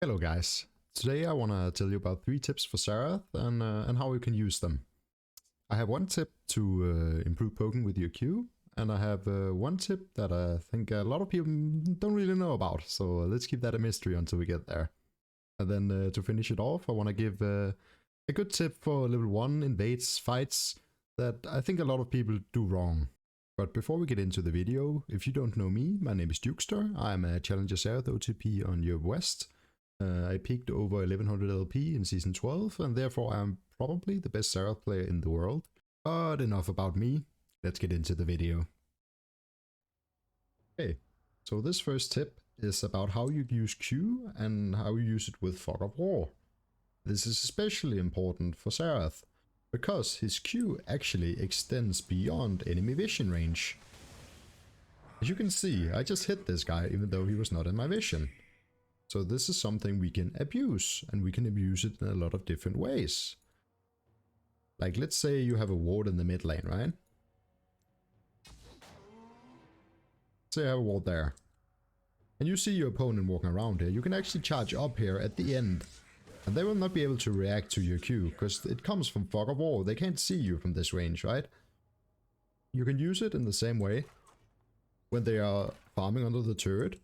Hello guys, today I want to tell you about 3 tips for Xerath and how you can use them. I have one tip to improve poking with your Q, and I have one tip that I think a lot of people don't really know about, so let's keep that a mystery until we get there. And then to finish it off, I want to give a good tip for level 1 invades fights that I think a lot of people do wrong. But before we get into the video, if you don't know me, my name is Dukester. I'm a Challenger Xerath OTP on Europe West. I peaked over 1100 LP in Season 12, and therefore I'm probably the best Xerath player in the world. But enough about me, let's get into the video. Okay, so this first tip is about how you use Q and how you use it with Fog of War. This is especially important for Xerath, because his Q actually extends beyond enemy vision range. As you can see, I just hit this guy even though he was not in my vision. So this is something we can abuse, and we can abuse it in a lot of different ways. Like, let's say you have a ward in the mid lane, right? Say I have a ward there. And you see your opponent walking around here. You can actually charge up here at the end. And they will not be able to react to your Q, because it comes from Fog of War. They can't see you from this range, right? You can use it in the same way when they are farming under the turret.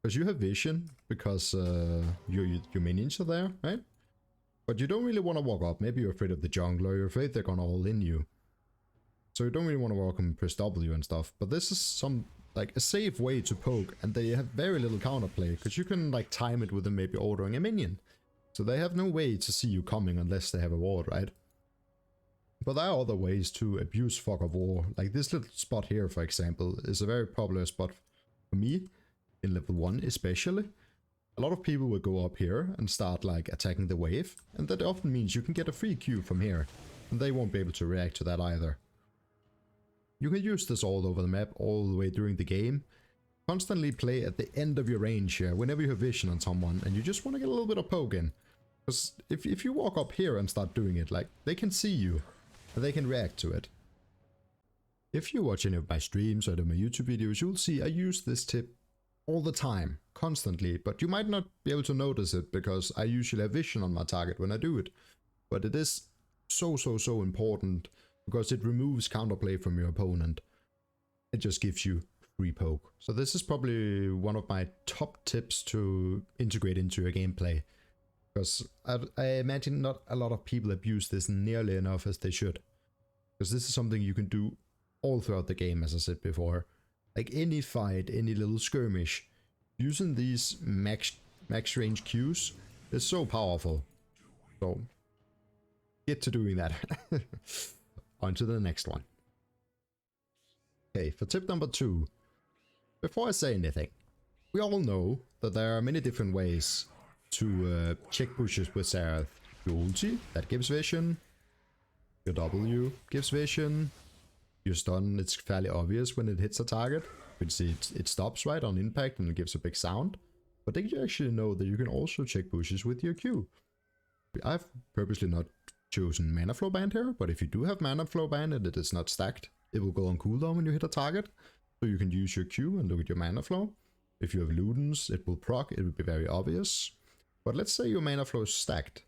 Because you have vision, because your minions are there, right? But you don't really want to walk up. Maybe you're afraid of the jungler, you're afraid they're gonna all in you. So you don't really want to walk and press W and stuff. But this is like a safe way to poke, and they have very little counterplay, because you can like time it with them maybe ordering a minion. So they have no way to see you coming unless they have a ward, right? But there are other ways to abuse Fog of War. Like this little spot here, for example, is a very popular spot for me. In level 1 especially. A lot of people will go up here and start like attacking the wave, and that often means you can get a free Q from here, and they won't be able to react to that either. You can use this all over the map, all the way during the game. Constantly play at the end of your range here, whenever you have vision on someone, and you just want to get a little bit of poke in. Because if you walk up here and start doing it, like, they can see you, and they can react to it. If you watch any of my streams or my YouTube videos, you'll see I use this tip all the time, constantly, but you might not be able to notice it because I usually have vision on my target when I do it. But it is so important because it removes counterplay from your opponent. It just gives you free poke. So this is probably one of my top tips to integrate into your gameplay, because I imagine not a lot of people abuse this nearly enough as they should. Because this is something you can do all throughout the game, as I said before. Like any fight, any little skirmish, using these max range Qs is so powerful. So, get to doing that. On to the next one. Okay, for tip number 2. Before I say anything, we all know that there are many different ways to check pushes with Xerath. Your ulti, that gives vision. Your W gives vision. Your stun, it's fairly obvious when it hits a target, which it stops right on impact and it gives a big sound. But did you actually know that you can also check pushes with your Q? I've purposely not chosen Mana Flow Band here, but if you do have Mana Flow Band and it is not stacked, it will go on cooldown when you hit a target. So you can use your Q and look at your Mana Flow. If you have Ludens, it will proc, it will be very obvious. But let's say your Mana Flow is stacked,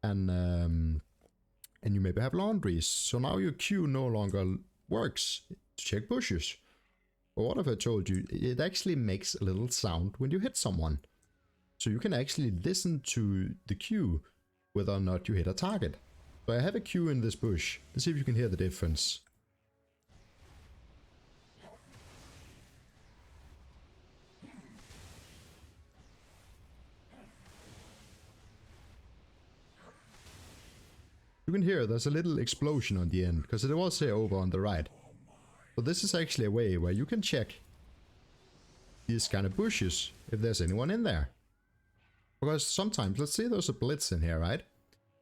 and you maybe have laundries, so now your Q no longer works to check bushes. But what if I told you it actually makes a little sound when you hit someone? So you can actually listen to the Q whether or not you hit a target. So I have a Q in this bush. Let's see if you can hear the difference. You can hear there's a little explosion on the end, because it was here over on the right. So this is actually a way where you can check these kind of bushes, if there's anyone in there. Because sometimes, let's say there's a blitz in here, right?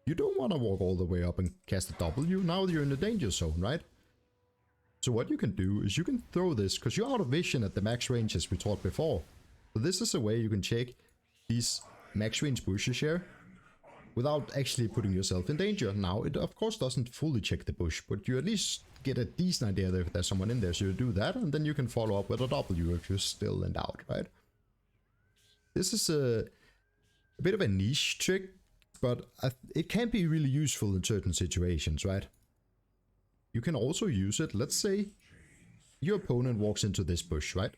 You don't want to walk all the way up and cast a W, now you're in the danger zone, right? So what you can do is you can throw this, because you're out of vision at the max range as we talked before. So this is a way you can check these max range bushes here, without actually putting yourself in danger. Now, it of course doesn't fully check the bush, but you at least get a decent idea that if there's someone in there, so you do that, and then you can follow up with a W if you're still in doubt, right? This is A bit of a niche trick, but it can be really useful in certain situations, right? You can also use it, let's say your opponent walks into this bush, right?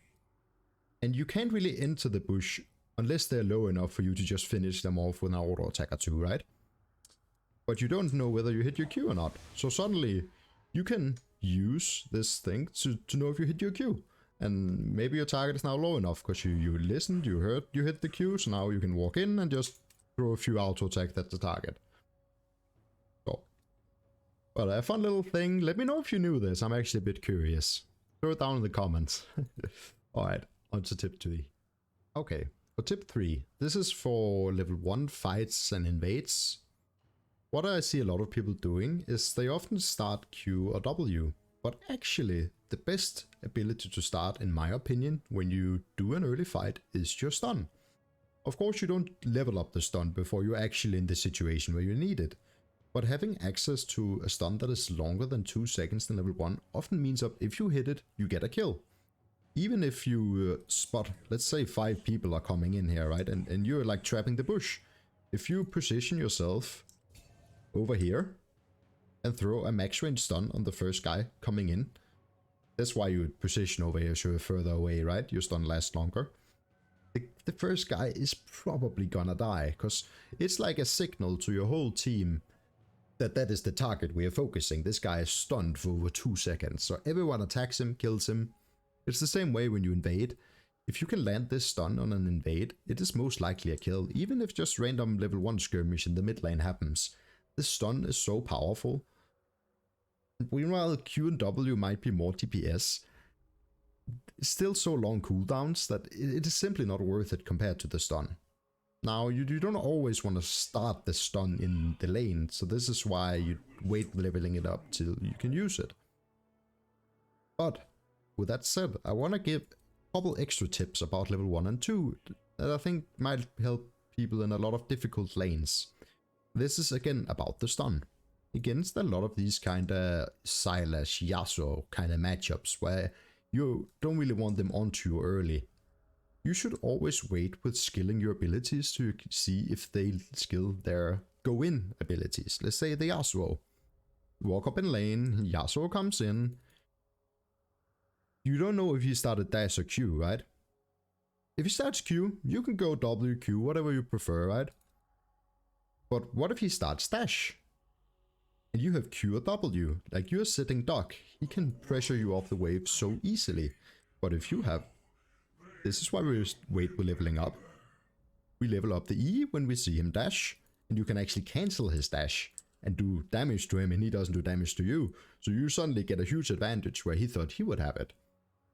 And you can't really enter the bush unless they're low enough for you to just finish them off with an auto attack or two, right? But you don't know whether you hit your Q or not. So suddenly you can use this thing to know if you hit your Q. And maybe your target is now low enough because you listened, you heard, you hit the Q, so now you can walk in and just throw a few auto attacks at the target. So, but a fun little thing. Let me know if you knew this. I'm actually a bit curious. Throw it down in the comments. Alright, on to tip 3. Okay, for tip 3, this is for level 1 fights and invades. What I see a lot of people doing is they often start Q or W, but actually the best ability to start, in my opinion, when you do an early fight is your stun. Of course you don't level up the stun before you're actually in the situation where you need it, but having access to a stun that is longer than 2 seconds in level 1 often means that if you hit it, you get a kill. Even if you spot, let's say 5 people are coming in here, right, and you're like trapping the bush. If you position yourself over here and throw a max range stun on the first guy coming in. That's why you would position over here so you're further away, right? Your stun lasts longer. The first guy is probably gonna die, because it's like a signal to your whole team that that is the target we are focusing. This guy is stunned for over 2 seconds, so everyone attacks him, kills him. It's the same way when you invade. If you can land this stun on an invade, it is most likely a kill, even if just random level 1 skirmish in the mid lane happens. This stun is so powerful. Meanwhile, Q and W might be more DPS. It's still so long cooldowns that it is simply not worth it compared to the stun. Now, you don't always want to start the stun in the lane, so this is why you wait leveling it up till you can use it. But, with that said, I want to give a couple extra tips about level 1 and 2 that I think might help people in a lot of difficult lanes. This is again about the stun. Against a lot of these kind of Sylas, Yasuo kind of matchups where you don't really want them onto you early. You should always wait with skilling your abilities to see if they skill their go-in abilities. Let's say the Yasuo. Walk up in lane, Yasuo comes in. You don't know if he started dash or Q, right? If he starts Q, you can go W, Q, whatever you prefer, right? But what if he starts dash? And you have Q or W, like you're sitting duck, he can pressure you off the wave so easily. But if you have, this is why we wait with leveling up. We level up the E when we see him dash, and you can actually cancel his dash and do damage to him, and he doesn't do damage to you. So you suddenly get a huge advantage where he thought he would have it.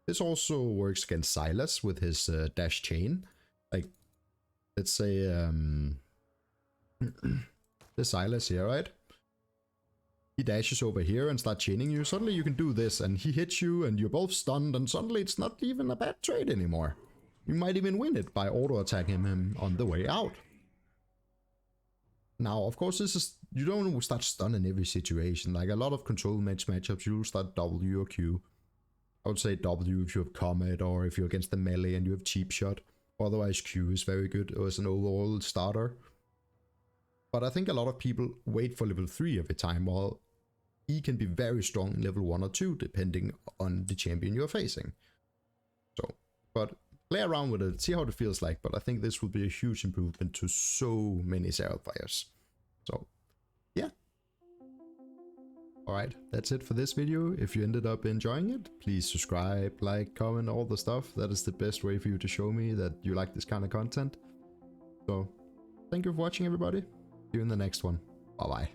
This also works against Sylas with his dash chain. Like, let's say, the Sylas here, right? He dashes over here and starts chaining you. Suddenly you can do this and he hits you and you're both stunned, and suddenly it's not even a bad trade anymore. You might even win it by auto-attacking him on the way out. Now, of course, this is, you don't start stun in every situation. Like a lot of control matchups, you'll start W or Q. I would say W if you have Comet, or if you're against the melee and you have Cheap Shot. Otherwise, Q is very good as an overall starter. But I think a lot of people wait for level 3 every time, while E can be very strong in level 1 or 2, depending on the champion you're facing. So, but play around with it, see how it feels like, but I think this will be a huge improvement to so many Xerath players. So, yeah. Alright, that's it for this video. If you ended up enjoying it, please subscribe, like, comment, all the stuff. That is the best way for you to show me that you like this kind of content. So, thank you for watching, everybody. See you in the next one. Bye bye.